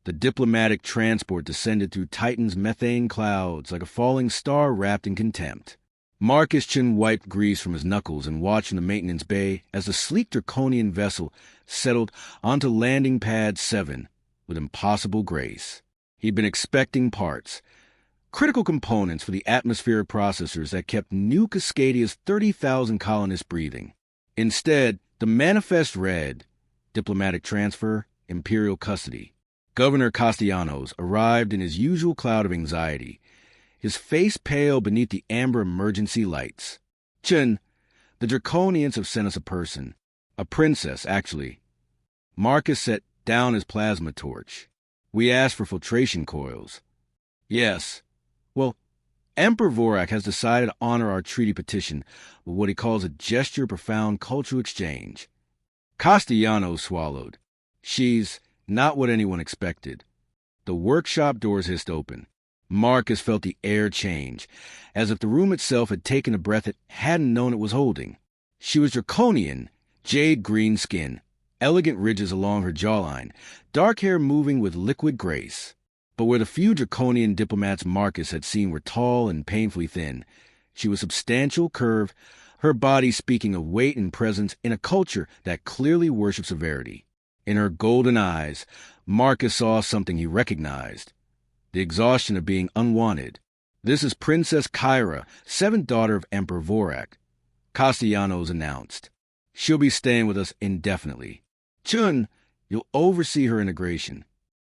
The diplomatic transport descended through Titan's methane clouds like a falling star wrapped in contempt. Marcus Chin wiped grease from his knuckles and watched from the maintenance bay as the sleek draconian vessel settled onto landing pad 7 with impossible grace. He'd been expecting parts, critical components for the atmospheric processors that kept New Cascadia's 30,000 colonists breathing. Instead, the manifest read, diplomatic transfer, imperial custody. Governor Castellanos arrived in his usual cloud of anxiety, his face pale beneath the amber emergency lights. Chen, the Draconians have sent us a person. A princess, actually. Marcus set down his plasma torch. We asked for filtration coils. Yes. Well, Emperor Vorak has decided to honor our treaty petition with what he calls a gesture of profound cultural exchange. Castellanos swallowed. She's not what anyone expected. The workshop doors hissed open. Marcus felt the air change, as if the room itself had taken a breath it hadn't known it was holding. She was draconian, jade-green skin, elegant ridges along her jawline, dark hair moving with liquid grace. But where the few draconian diplomats Marcus had seen were tall and painfully thin, she was substantial, curved, her body speaking of weight and presence in a culture that clearly worshipped severity. In her golden eyes, Marcus saw something he recognized. The exhaustion of being unwanted. This is Princess Kyra, 7th daughter of Emperor Vorak, Castellanos announced. She'll be staying with us indefinitely. Chun, you'll oversee her integration.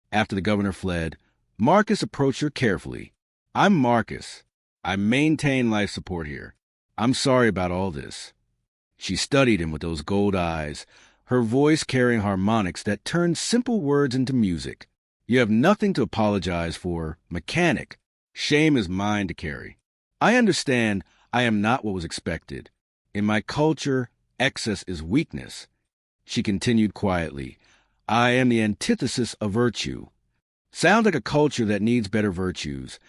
After the governor fled, Marcus approached her carefully. I'm Marcus. I maintain life support here. I'm sorry about all this. She studied him with those gold eyes, her voice carrying harmonics that turned simple words into music. You have nothing to apologize for, mechanic. Shame is mine to carry. I understand I am not what was expected. In my culture, excess is weakness. She continued quietly. I am the antithesis of virtue. Sounds like a culture that needs better virtues,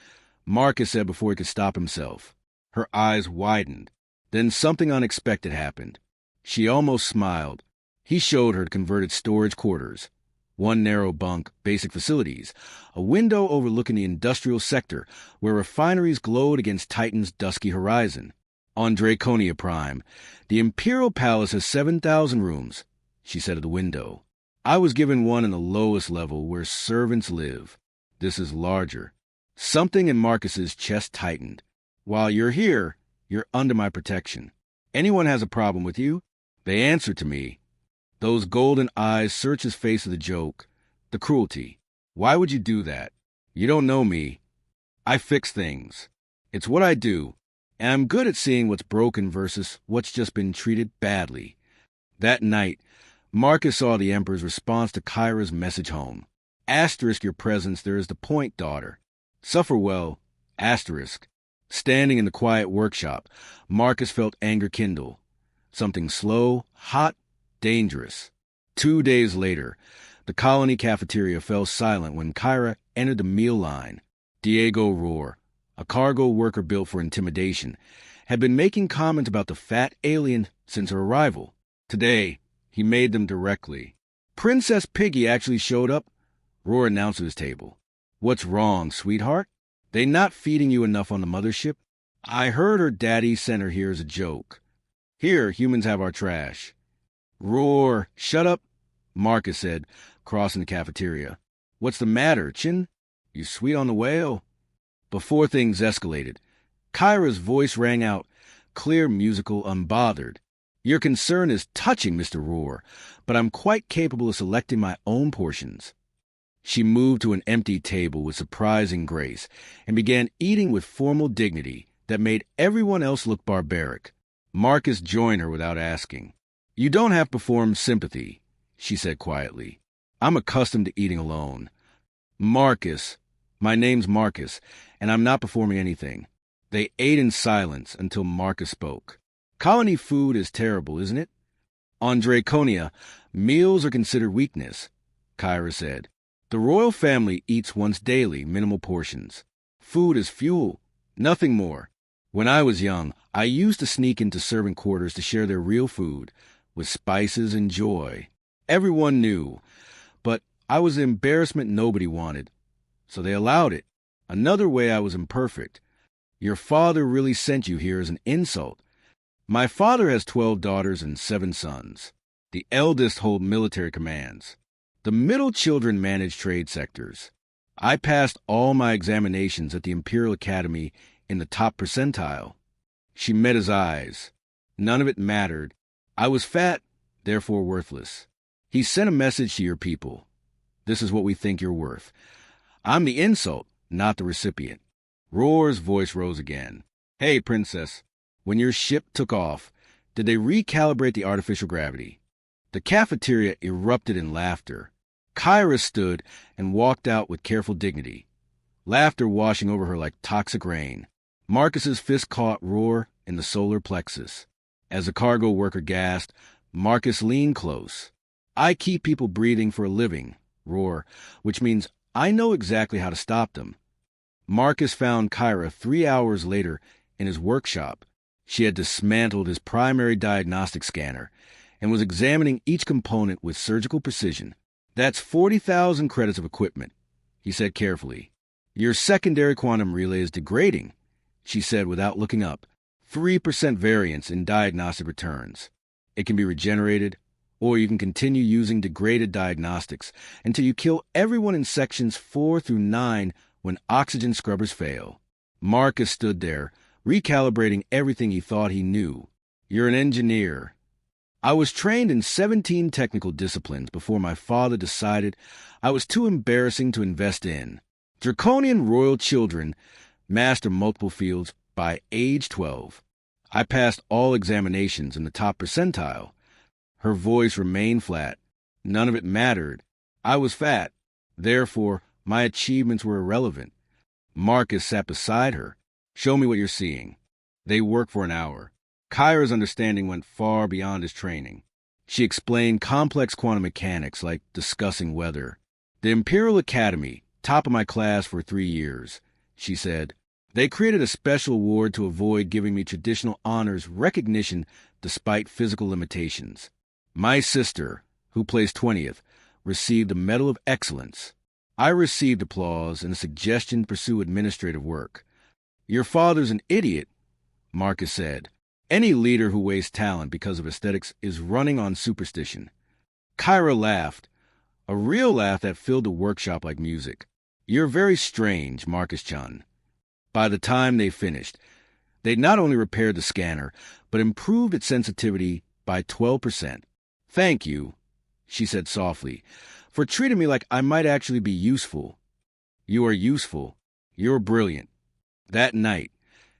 Marcus said before he could stop himself. Her eyes widened. Then something unexpected happened. She almost smiled. He showed her converted storage quarters. One narrow bunk, basic facilities, a window overlooking the industrial sector where refineries glowed against Titan's dusky horizon. On Draconia Prime, the Imperial Palace has 7,000 rooms, she said at the window. I was given one in the lowest level where servants live. This is larger. Something in Marcus's chest tightened. While you're here, you're under my protection. Anyone has a problem with you, they answer to me. Those golden eyes search his face with a joke. The cruelty. Why would you do that? You don't know me. I fix things. It's what I do, and I'm good at seeing what's broken versus what's just been treated badly. That night, Marcus saw the Emperor's response to Kyra's message home. Asterisk your presence, there is the point, daughter. Suffer well. Asterisk. Standing in the quiet workshop, Marcus felt anger kindle. Something slow, hot, dangerous. 2 days later, the colony cafeteria fell silent when Kyra entered the meal line. Diego Rohr, a cargo worker built for intimidation, had been making comments about the fat alien since her arrival. Today, he made them directly. Princess Piggy actually showed up, Rohr announced to his table. What's wrong, sweetheart? They not feeding you enough on the mothership? I heard her daddy sent her here as a joke. Here, humans have our trash. Rohr, shut up, Marcus said, crossing the cafeteria. What's the matter, Chin? You sweet on the whale? Before things escalated, Kyra's voice rang out, clear, musical, unbothered. Your concern is touching, Mr. Rohr, but I'm quite capable of selecting my own portions. She moved to an empty table with surprising grace and began eating with formal dignity that made everyone else look barbaric. Marcus joined her without asking. You don't have to perform sympathy, she said quietly. I'm accustomed to eating alone. Marcus, my name's Marcus, and I'm not performing anything. They ate in silence until Marcus spoke. Colony food is terrible, isn't it? On Draconia, meals are considered weakness, Kyra said. The royal family eats once daily, minimal portions. Food is fuel, nothing more. When I was young, I used to sneak into servant quarters to share their real food, with spices and joy. Everyone knew, but I was the embarrassment nobody wanted, so they allowed it. Another way I was imperfect. Your father really sent you here as an insult. My father has 12 daughters and 7 sons. The eldest hold military commands. The middle children manage trade sectors. I passed all my examinations at the Imperial Academy in the top percentile. She met his eyes. None of it mattered. I was fat, therefore worthless. He sent a message to your people. This is what we think you're worth. I'm the insult, not the recipient. Roar's voice rose again. Hey, princess, when your ship took off, did they recalibrate the artificial gravity? The cafeteria erupted in laughter. Kyra stood and walked out with careful dignity, laughter washing over her like toxic rain. Marcus's fist caught Roar in the solar plexus. As the cargo worker gasped, Marcus leaned close. I keep people breathing for a living, Roar, which means I know exactly how to stop them. Marcus found Kyra 3 hours later in his workshop. She had dismantled his primary diagnostic scanner and was examining each component with surgical precision. That's 40,000 credits of equipment, he said carefully. Your secondary quantum relay is degrading, she said without looking up. 3% variance in diagnostic returns. It can be regenerated, or you can continue using degraded diagnostics until you kill everyone in sections 4 through 9 when oxygen scrubbers fail. Marcus stood there, recalibrating everything he thought he knew. You're an engineer. I was trained in 17 technical disciplines before my father decided I was too embarrassing to invest in. Draconian royal children master multiple fields by age 12. I passed all examinations in the top percentile. Her voice remained flat. None of it mattered. I was fat. Therefore, my achievements were irrelevant. Marcus sat beside her. Show me what you're seeing. They worked for an hour. Kyra's understanding went far beyond his training. She explained complex quantum mechanics like discussing weather. The Imperial Academy, top of my class for 3 years, she said. They created a special award to avoid giving me traditional honors recognition despite physical limitations. My sister, who placed 20th, received a Medal of Excellence. I received applause and a suggestion to pursue administrative work. Your father's an idiot, Marcus said. Any leader who wastes talent because of aesthetics is running on superstition. Kyra laughed, a real laugh that filled the workshop like music. You're very strange, Marcus-chan. By the time they finished, they'd not only repaired the scanner, but improved its sensitivity by 12%. Thank you, she said softly, for treating me like I might actually be useful. You are useful. You're brilliant. That night,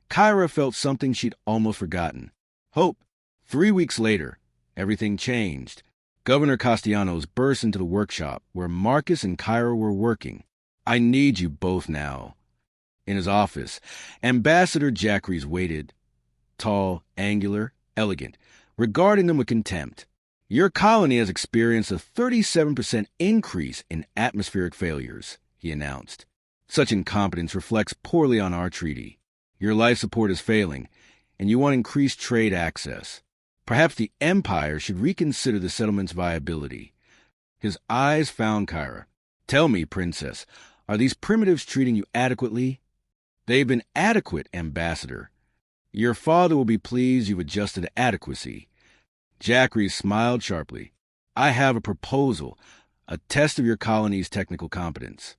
Kyra felt something she'd almost forgotten. Hope. 3 weeks later, everything changed. Governor Castellanos burst into the workshop where Marcus and Kyra were working. I need you both now. In his office, Ambassador Jacques waited, tall, angular, elegant, regarding them with contempt. Your colony has experienced a 37% increase in atmospheric failures, he announced. Such incompetence reflects poorly on our treaty. Your life support is failing, and you want increased trade access. Perhaps the Empire should reconsider the settlement's viability. His eyes found Kyra. Tell me, Princess, are these primitives treating you adequately? They've been adequate, Ambassador. Your father will be pleased you've adjusted to adequacy. Jacques smiled sharply. I have a proposal, a test of your colony's technical competence.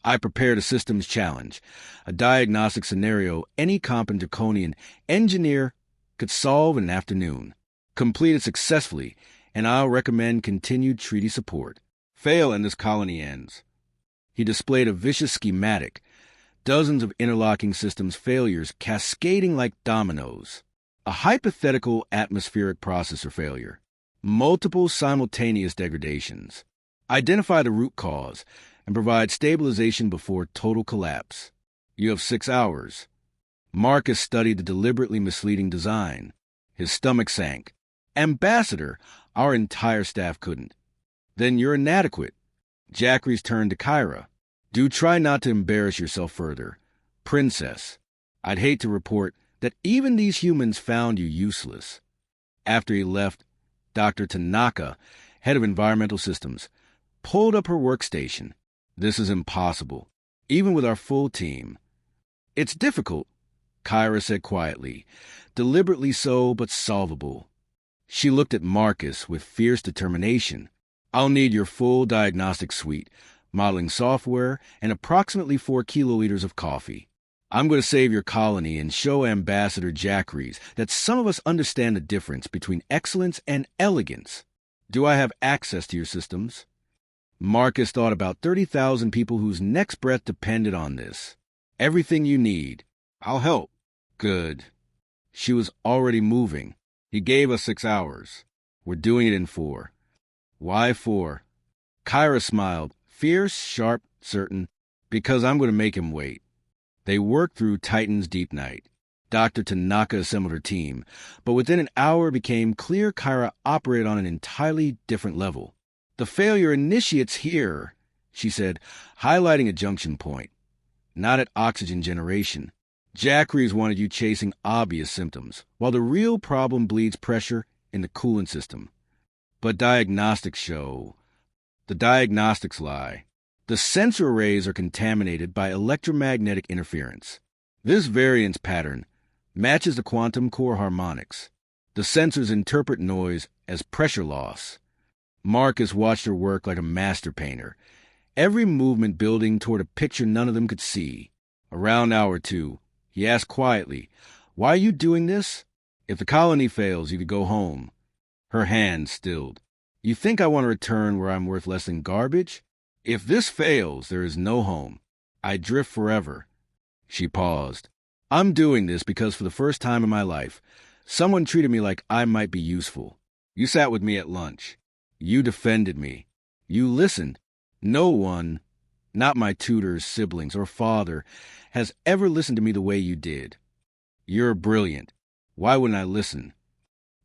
I prepared a systems challenge, a diagnostic scenario any competent draconian engineer could solve in an afternoon. Complete it successfully, and I'll recommend continued treaty support. Fail and this colony ends. He displayed a vicious schematic, dozens of interlocking systems failures cascading like dominoes. A hypothetical atmospheric processor failure. Multiple simultaneous degradations. Identify the root cause and provide stabilization before total collapse. You have 6 hours. Marcus studied the deliberately misleading design. His stomach sank. Ambassador, our entire staff couldn't. Then you're inadequate. Jacques turned to Kyra. Do try not to embarrass yourself further. Princess, I'd hate to report that even these humans found you useless. After he left, Dr. Tanaka, head of environmental systems, pulled up her workstation. This is impossible, even with our full team. It's difficult, Kyra said quietly, deliberately so but solvable. She looked at Marcus with fierce determination. I'll need your full diagnostic suite, modeling software, and approximately 4 kiloliters of coffee. I'm going to save your colony and show Ambassador Jackeries that some of us understand the difference between excellence and elegance. Do I have access to your systems? Marcus thought about 30,000 people whose next breath depended on this. Everything you need. I'll help. Good. She was already moving. He gave us 6 hours. We're doing it in 4. Why 4? Kyra smiled, fierce, sharp, certain, because I'm going to make him wait. They worked through Titan's deep night. Dr. Tanaka assembled her team, but within an hour it became clear Kyra operated on an entirely different level. The failure initiates here, she said, highlighting a junction point. Not at oxygen generation. Jackeries wanted you chasing obvious symptoms, while the real problem bleeds pressure in the coolant system. But diagnostics show. The diagnostics lie. The sensor arrays are contaminated by electromagnetic interference. This variance pattern matches the quantum core harmonics. The sensors interpret noise as pressure loss. Marcus watched her work like a master painter, every movement building toward a picture none of them could see. Around hour 2, he asked quietly, "Why are you doing this? If the colony fails, you could go home." Her hand stilled. "You think I want to return where I'm worth less than garbage? If this fails, there is no home. I drift forever." She paused. "I'm doing this because for the first time in my life, someone treated me like I might be useful. You sat with me at lunch. You defended me. You listened. No one, not my tutors, siblings, or father, has ever listened to me the way you did. You're brilliant. Why wouldn't I listen?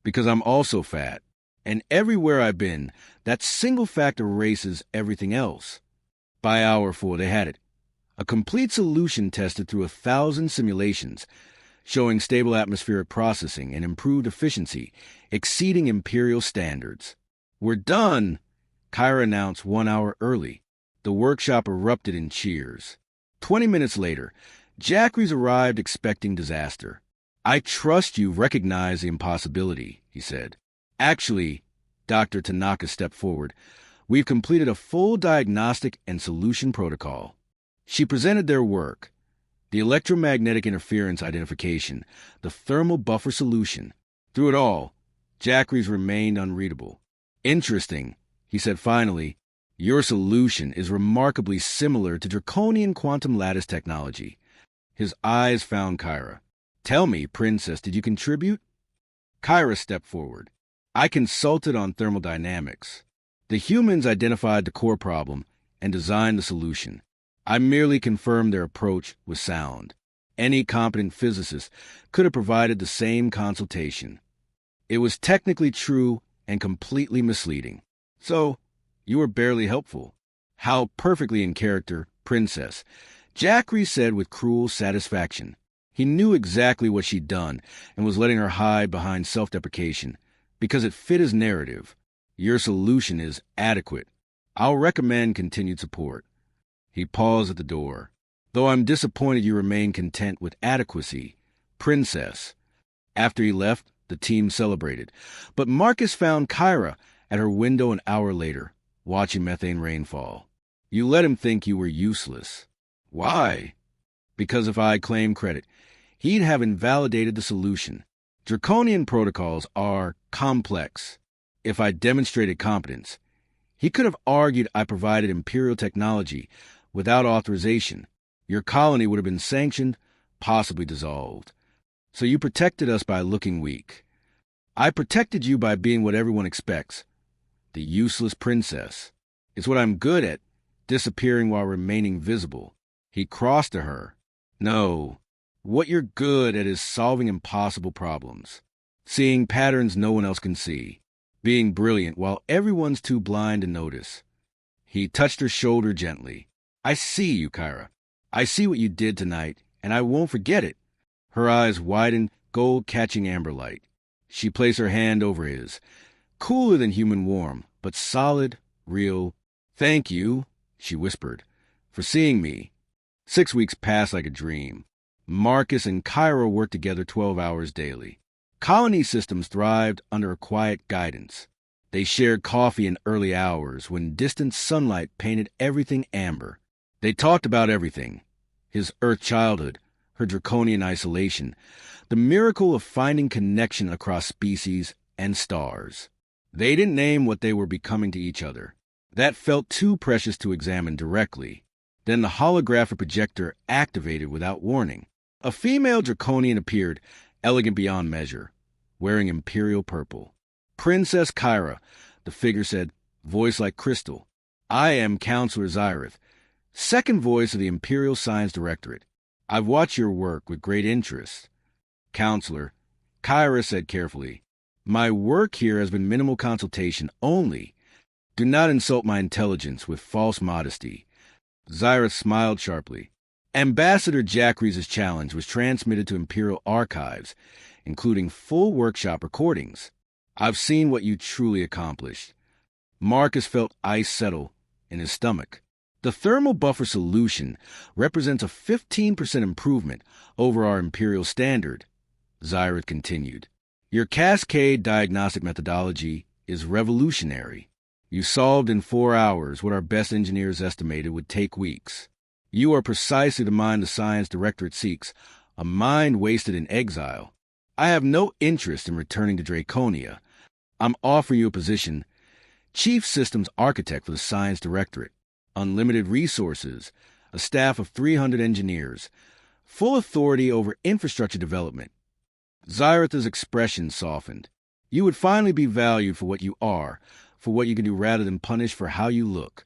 Because I'm also fat. And everywhere I've been, that single fact erases everything else." By hour 4, they had it. A complete solution tested through 1,000 simulations, showing stable atmospheric processing and improved efficiency, exceeding imperial standards. "We're done," Kyra announced 1 hour early. The workshop erupted in cheers. 20 minutes later, Jackeries arrived expecting disaster. "I trust you recognize the impossibility," he said. "Actually," Dr. Tanaka stepped forward, "we've completed a full diagnostic and solution protocol." She presented their work, the electromagnetic interference identification, the thermal buffer solution. Through it all, Jackeries remained unreadable. "Interesting," he said finally. "Your solution is remarkably similar to draconian quantum lattice technology." His eyes found Kyra. "Tell me, Princess, did you contribute?" Kyra stepped forward. "I consulted on thermodynamics. The humans identified the core problem and designed the solution. I merely confirmed their approach was sound. Any competent physicist could have provided the same consultation. It was technically true and completely misleading. So, you were barely helpful." "How perfectly in character, Princess," Jackeries said with cruel satisfaction. He knew exactly what she'd done and was letting her hide behind self-deprecation because it fit his narrative. "Your solution is adequate. I'll recommend continued support." He paused at the door. "Though I'm disappointed you remain content with adequacy, Princess." After he left, the team celebrated. But Marcus found Kyra at her window an hour later, watching methane rainfall. "You let him think you were useless." "Why?" "Because if I claimed credit, he'd have invalidated the solution. Draconian protocols are complex. If I demonstrated competence, he could have argued I provided imperial technology without authorization. Your colony would have been sanctioned, possibly dissolved. So you protected us by looking weak. I protected you by being what everyone expects, the useless princess. It's what I'm good at, disappearing while remaining visible." He crossed to her. "No, what you're good at is solving impossible problems, seeing patterns no one else can see, being brilliant while everyone's too blind to notice." He touched her shoulder gently. "I see you, Kyra. I see what you did tonight, and I won't forget it." Her eyes widened, gold-catching amber light. She placed her hand over his, cooler than human warm, but solid, real, Thank you, she whispered, for seeing me. 6 weeks passed like a dream. Marcus and Kyra worked together 12 hours daily. Colony systems thrived under a quiet guidance. They shared coffee in early hours when distant sunlight painted everything amber. They talked about everything: his Earth childhood, her draconian isolation, the miracle of finding connection across species and stars. They didn't name what they were becoming to each other. That felt too precious to examine directly. Then the holographic projector activated without warning. A female draconian appeared, elegant beyond measure, wearing imperial purple. Princess Kyra, the figure said, voice like crystal. I am Counselor Xyrith, second voice of the Imperial Science Directorate. I've watched your work with great interest. Counselor, Kyra said carefully, my work here has been minimal consultation only. Do not insult my intelligence with false modesty. Xyrith smiled sharply. Ambassador Jackree's challenge was transmitted to Imperial archives, including full workshop recordings. I've seen what you truly accomplished. Marcus felt ice settle in his stomach. The thermal buffer solution represents a 15% improvement over our Imperial standard. Xyrith continued. Your cascade diagnostic methodology is revolutionary. You solved in 4 hours what our best engineers estimated would take weeks. You are precisely the mind the Science Directorate seeks, a mind wasted in exile. I have no interest in returning to Draconia. I'm offering you a position, Chief Systems Architect for the Science Directorate, unlimited resources, a staff of 300 engineers, full authority over infrastructure development. Xyrith's expression softened. You would finally be valued for what you are, for what you can do rather than punished for how you look.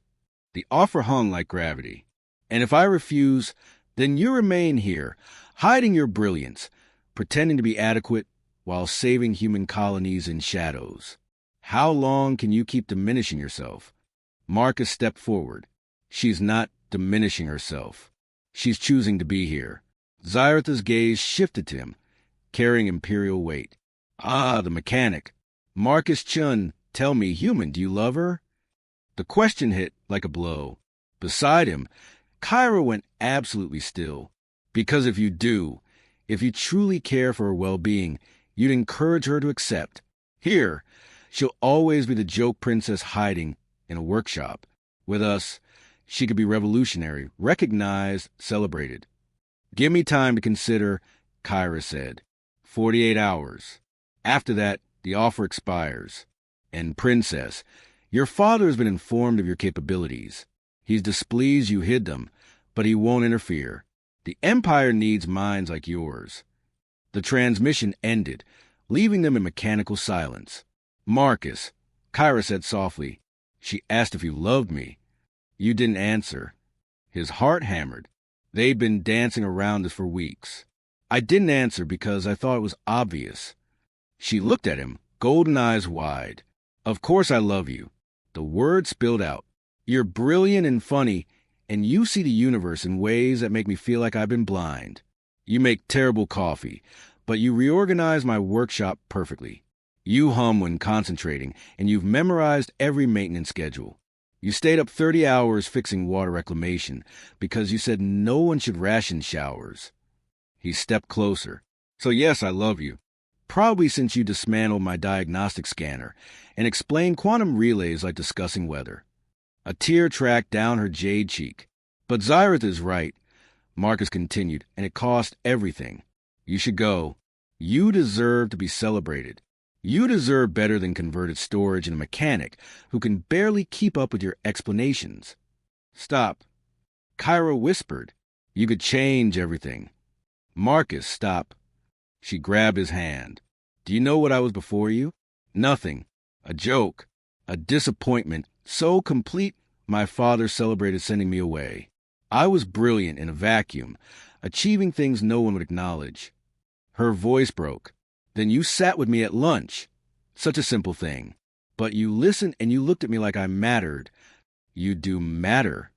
The offer hung like gravity. And if I refuse, then you remain here, hiding your brilliance, pretending to be adequate while saving human colonies in shadows. How long can you keep diminishing yourself? Marcus stepped forward. She's not diminishing herself. She's choosing to be here. Xyrith's gaze shifted to him, carrying imperial weight. Ah, the mechanic. Marcus Chun, tell me, human, do you love her? The question hit like a blow. Beside him, Kyra went absolutely still. Because if you do, if you truly care for her well-being, you'd encourage her to accept. Here, she'll always be the joke princess hiding in a workshop. With us, she could be revolutionary, recognized, celebrated. Give me time to consider, Kyra said. 48 hours. After that, the offer expires. And princess, your father has been informed of your capabilities. He's displeased you hid them, but he won't interfere. The Empire needs minds like yours. The transmission ended, leaving them in mechanical silence. Marcus, Kyra said softly. She asked if you loved me. You didn't answer. His heart hammered. They'd been dancing around us for weeks. I didn't answer because I thought it was obvious. She looked at him, golden eyes wide. Of course I love you. The word spilled out. You're brilliant and funny, and you see the universe in ways that make me feel like I've been blind. You make terrible coffee, but you reorganize my workshop perfectly. You hum when concentrating, and you've memorized every maintenance schedule. You stayed up 30 hours fixing water reclamation because you said no one should ration showers. He stepped closer. So yes, I love you. Probably since you dismantled my diagnostic scanner and explained quantum relays like discussing weather. A tear tracked down her jade cheek. But Xyrith is right, Marcus continued, and it cost everything. You should go. You deserve to be celebrated. You deserve better than converted storage and a mechanic who can barely keep up with your explanations. Stop. Kyra whispered. You could change everything. Marcus, stop. She grabbed his hand. Do you know what I was before you? Nothing. A joke. A disappointment so complete my father celebrated sending me away. I was brilliant in a vacuum, achieving things no one would acknowledge. Her voice broke. Then you sat with me at lunch. Such a simple thing. But you listened and you looked at me like I mattered. You do matter.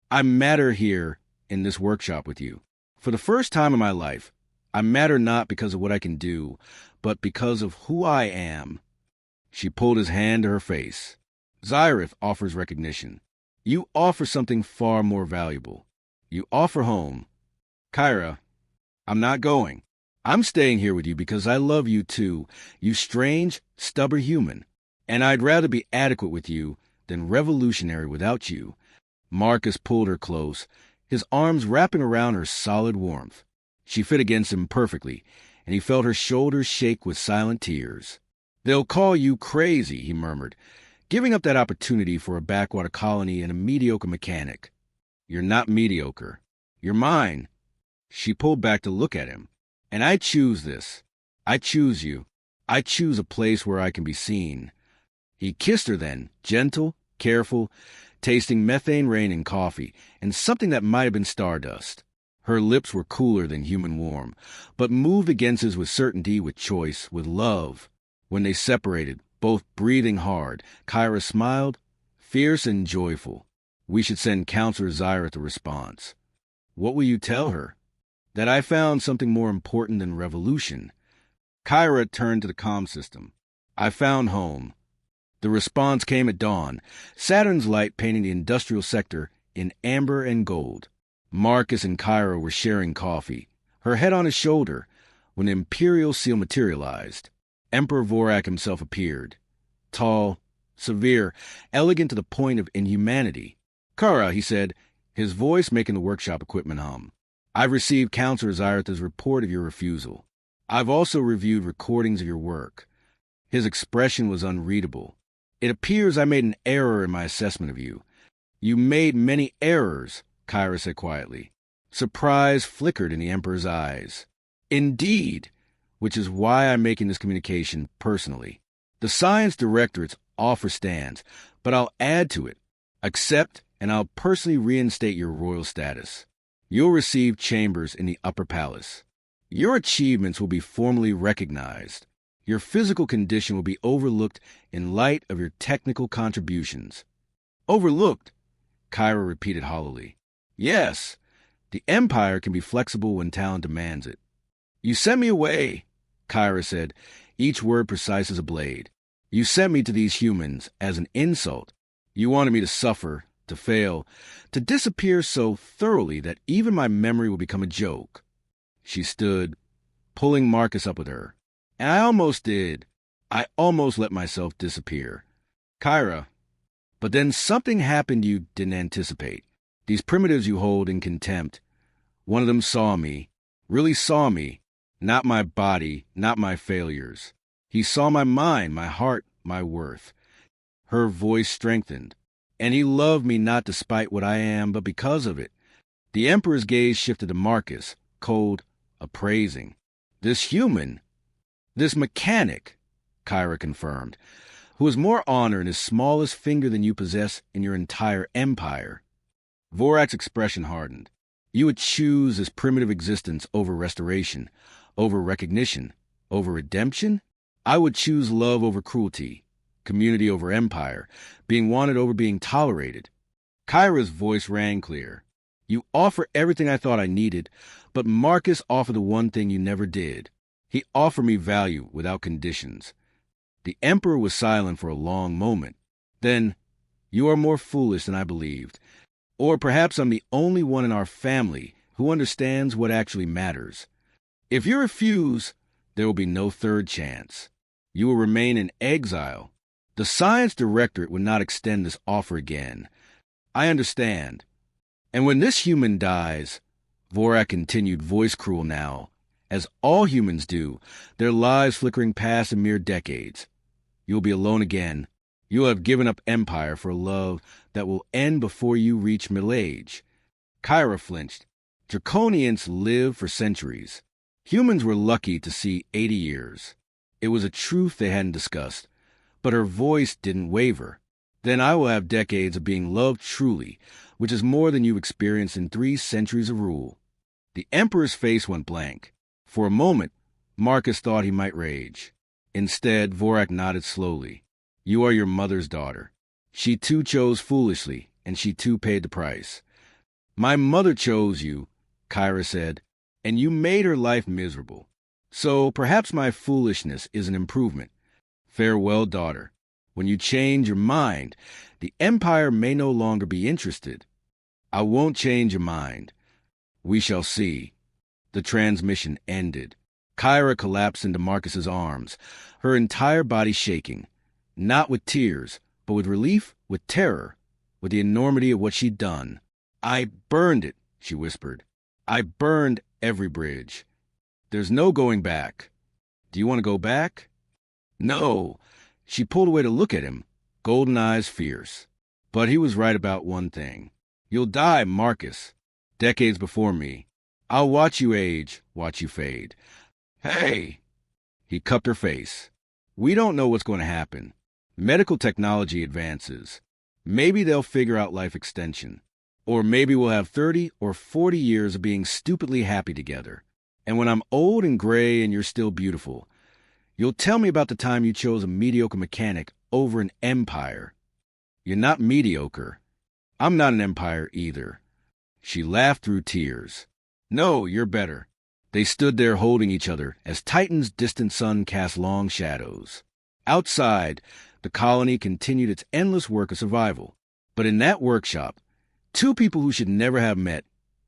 I matter here in this workshop with you. For the first time in my life, I matter not because of what I can do, but because of who I am. She pulled his hand to her face. Xyrith offers recognition. You offer something far more valuable. You offer home. Kyra, I'm not going. I'm staying here with you because I love you too, you strange, stubborn human. And I'd rather be adequate with you than revolutionary without you. Marcus pulled her close, his arms wrapping around her solid warmth. She fit against him perfectly, and he felt her shoulders shake with silent tears. They'll call you crazy, he murmured, giving up that opportunity for a backwater colony and a mediocre mechanic. You're not mediocre. You're mine. She pulled back to look at him. And I choose this. I choose you. I choose a place where I can be seen. He kissed her then, gentle, careful, tasting methane rain and coffee, and something that might have been stardust. Her lips were cooler than human warm, but moved against his with certainty, with choice, with love. When they separated, both breathing hard, Kyra smiled, fierce and joyful. We should send Counselor Zyra the response. What will you tell her? That I found something more important than revolution. Kyra turned to the comm system. I found home. The response came at dawn, Saturn's light painting the industrial sector in amber and gold. Marcus and Kyra were sharing coffee, her head on his shoulder, when the Imperial seal materialized. Emperor Vorak himself appeared. Tall, severe, elegant to the point of inhumanity. Kara, he said, his voice making the workshop equipment hum. I've received Counselor Zyratha's report of your refusal. I've also reviewed recordings of your work. His expression was unreadable. It appears I made an error in my assessment of you. You made many errors, Kyra said quietly. Surprise flickered in the Emperor's eyes. Indeed, which is why I'm making this communication personally. The Science Directorate's offer stands, but I'll add to it. Accept, and I'll personally reinstate your royal status. You'll receive chambers in the upper palace. Your achievements will be formally recognized. Your physical condition will be overlooked in light of your technical contributions. Overlooked? Kyra repeated hollowly. Yes, the Empire can be flexible when talent demands it. You sent me away, Kyra said, each word precise as a blade. You sent me to these humans as an insult. You wanted me to suffer, to fail, to disappear so thoroughly that even my memory will become a joke. She stood, pulling Marcus up with her. And I almost did. I almost let myself disappear. Kyra, but then something happened you didn't anticipate. These primitives you hold in contempt. One of them saw me, really saw me, not my body, not my failures. He saw my mind, my heart, my worth. Her voice strengthened. And he loved me not despite what I am, but because of it. The Emperor's gaze shifted to Marcus, cold, appraising. This human, this mechanic, Kyra confirmed, who has more honor in his smallest finger than you possess in your entire empire. Vorak's expression hardened. You would choose this primitive existence over restoration, over recognition, over redemption? I would choose love over cruelty, community over empire, being wanted over being tolerated. Kyra's voice rang clear. You offer everything I thought I needed, but Marcus offered the one thing you never did. He offered me value without conditions. The Emperor was silent for a long moment. Then, you are more foolish than I believed. Or perhaps I'm the only one in our family who understands what actually matters. If you refuse, there will be no third chance. You will remain in exile. The Science Directorate would not extend this offer again. I understand. And when this human dies, Vorak continued, voice cruel now, as all humans do, their lives flickering past in mere decades. You'll be alone again. You'll have given up empire for a love that will end before you reach middle age. Kyra flinched. Draconians live for centuries. Humans were lucky to see 80 years. It was a truth they hadn't discussed, but her voice didn't waver. Then I will have decades of being loved truly, which is more than you've experienced in 3 centuries of rule. The Emperor's face went blank. For a moment, Marcus thought he might rage. Instead, Vorak nodded slowly. You are your mother's daughter. She too chose foolishly, and she too paid the price. My mother chose you, Kyra said, and you made her life miserable. So perhaps my foolishness is an improvement. Farewell, daughter. When you change your mind, the Empire may no longer be interested. I won't change your mind. We shall see. The transmission ended. Kyra collapsed into Marcus's arms, her entire body shaking, not with tears, but with relief, with terror, with the enormity of what she'd done. I burned it, she whispered. I burned every bridge. There's no going back. Do you want to go back? No. She pulled away to look at him, golden eyes fierce. But he was right about one thing. You'll die, Marcus. Decades before me. I'll watch you age, watch you fade. Hey! He cupped her face. We don't know what's going to happen. Medical technology advances. Maybe they'll figure out life extension. Or maybe we'll have 30 or 40 years of being stupidly happy together. And when I'm old and gray and you're still beautiful, you'll tell me about the time you chose a mediocre mechanic over an empire. You're not mediocre. I'm not an empire either. She laughed through tears. No, you're better. They stood there holding each other as Titan's distant sun cast long shadows. Outside, the colony continued its endless work of survival. But in that workshop, two people who should never have met,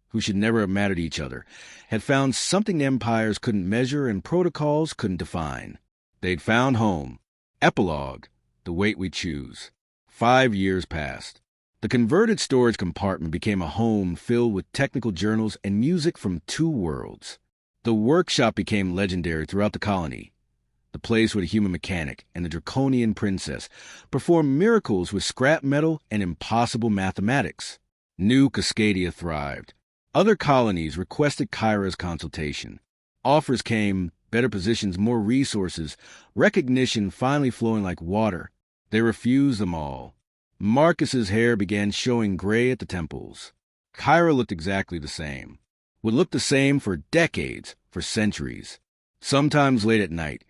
who should never have mattered to each other, had found something empires couldn't measure and protocols couldn't define. They'd found home. Epilogue, the weight we choose. 5 years passed. The converted storage compartment became a home filled with technical journals and music from two worlds. The workshop became legendary throughout the colony. The place where the human mechanic and the draconian princess performed miracles with scrap metal and impossible mathematics. New Cascadia thrived. Other colonies requested Kyra's consultation. Offers came, better positions, more resources, recognition finally flowing like water. They refused them all. Marcus's hair began showing gray at the temples. Kyra looked exactly the same. Would look the same for decades, for centuries. Sometimes late at night,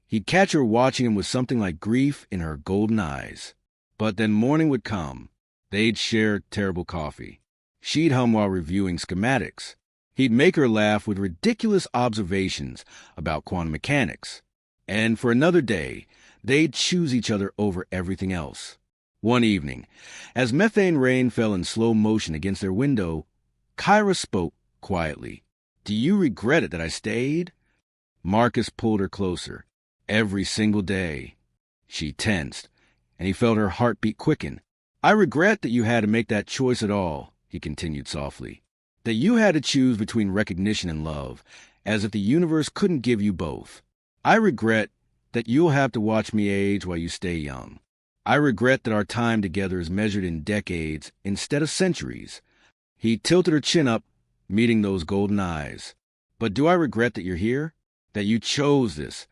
he'd catch her watching him with something like grief in her golden eyes. But then morning would come. They'd share terrible coffee. She'd hum while reviewing schematics. He'd make her laugh with ridiculous observations about quantum mechanics. And for another day, they'd choose each other over everything else. One evening, as methane rain fell in slow motion against their window, Kyra spoke quietly. Do you regret it that I stayed? Marcus pulled her closer. Every single day. She tensed, and he felt her heartbeat quicken. I regret that you had to make that choice at all, he continued softly. That you had to choose between recognition and love, as if the universe couldn't give you both. I regret that you'll have to watch me age while you stay young. I regret that our time together is measured in decades instead of centuries. He tilted her chin up, meeting those golden eyes. But do I regret that you're here? That you chose this?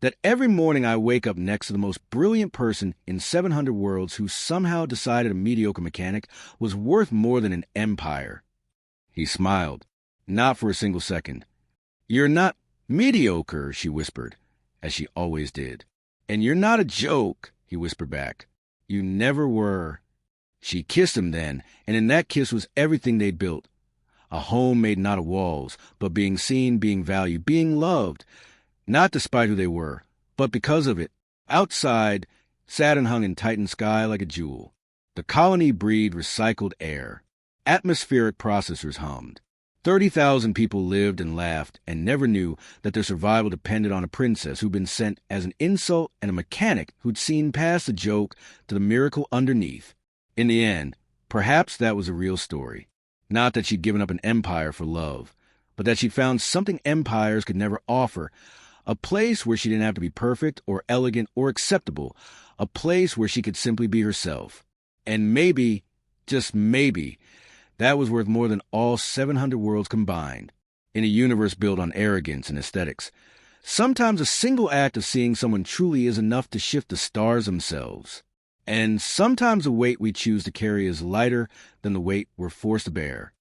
That every morning I wake up next to the most brilliant person in 700 worlds who somehow decided a mediocre mechanic was worth more than an empire? He smiled, not for a single second. You're not mediocre, she whispered, as she always did. And you're not a joke, he whispered back. You never were. She kissed him then, and in that kiss was everything they'd built. A home made not of walls, but being seen, being valued, being loved. Not despite who they were, but because of it. Outside, Saturn hung in Titan sky like a jewel. The colony breathed recycled air. Atmospheric processors hummed. 30,000 people lived and laughed and never knew that their survival depended on a princess who'd been sent as an insult and a mechanic who'd seen past the joke to the miracle underneath. In the end, perhaps that was a real story. Not that she'd given up an empire for love, but that she'd found something empires could never offer. A place where she didn't have to be perfect or elegant or acceptable. A place where she could simply be herself. And maybe, just maybe, that was worth more than all 700 worlds combined. In a universe built on arrogance and aesthetics, sometimes a single act of seeing someone truly is enough to shift the stars themselves. And sometimes the weight we choose to carry is lighter than the weight we're forced to bear.